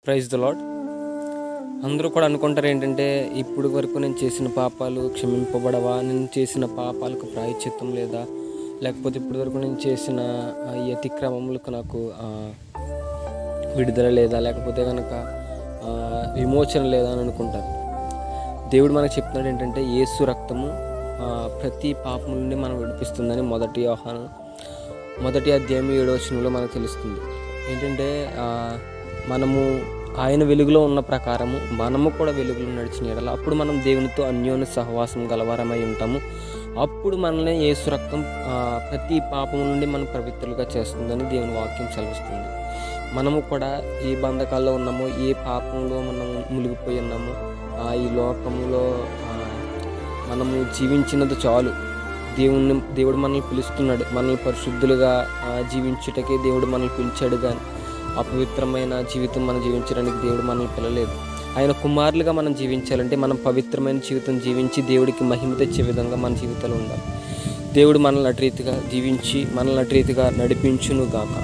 Praise the lord. అందరూ కూడా అనుకుంటారు ఏంటంటే, ఇప్పుడు వరకు నేను చేసిన పాపాలు క్షమింపబడవా, నేను చేసిన పాపాలకు ప్రాయశ్చిత్తం లేదా, లేకపోతే ఇప్పటి వరకు నేను చేసిన ఈ అతిక్రమములకు నాకు విడుదల లేదా, లేకపోతే కనుక విమోచన లేదా అని అనుకుంటారు. దేవుడు మనకు చెప్తున్నాడు ఏంటంటే, యేసు రక్తము ప్రతి పాపం నుండి మనం విడిపిస్తుందని మొదటి అధ్యాయం 7వ వచనంలో మనకు తెలుస్తుంది. ఏంటంటే మనము ఆయన వెలుగులో ఉన్న ప్రకారము మనము కూడా వెలుగులో నడిచిన ఎడల అప్పుడు మనం దేవునితో అన్యోన్య సహవాసం గలవారమై ఉంటాము. అప్పుడు మనల్ని యేసు రక్తం ప్రతి పాపం నుండి మనం పవిత్రులుగా చేస్తుందని దేవుని వాక్యం సెలవిస్తుంది. మనము కూడా ఏ బంధకాల్లో ఉన్నామో, ఏ పాపంలో మనం మునిగిపోయి ఉన్నామో, ఈ లోకంలో మనము జీవించినది చాలు. దేవుడు మనల్ని పిలుస్తున్నాడు. మనల్ని పరిశుద్ధులుగా జీవించుటకే దేవుడు మనల్ని పిలిచాడు. కానీ అపవిత్రమైన జీవితం మనం జీవించడానికి దేవుడు మనల్ని పిలలేదు. ఆయన కుమారులుగా మనం జీవించాలంటే మనం పవిత్రమైన జీవితం జీవించి దేవుడికి మహిమ తెచ్చే విధంగా మన జీవితాలు ఉండాలి. దేవుడు మనల్ని అటు రీతిగా జీవించి మనల్ని అటు రీతిగా నడిపించును గాక.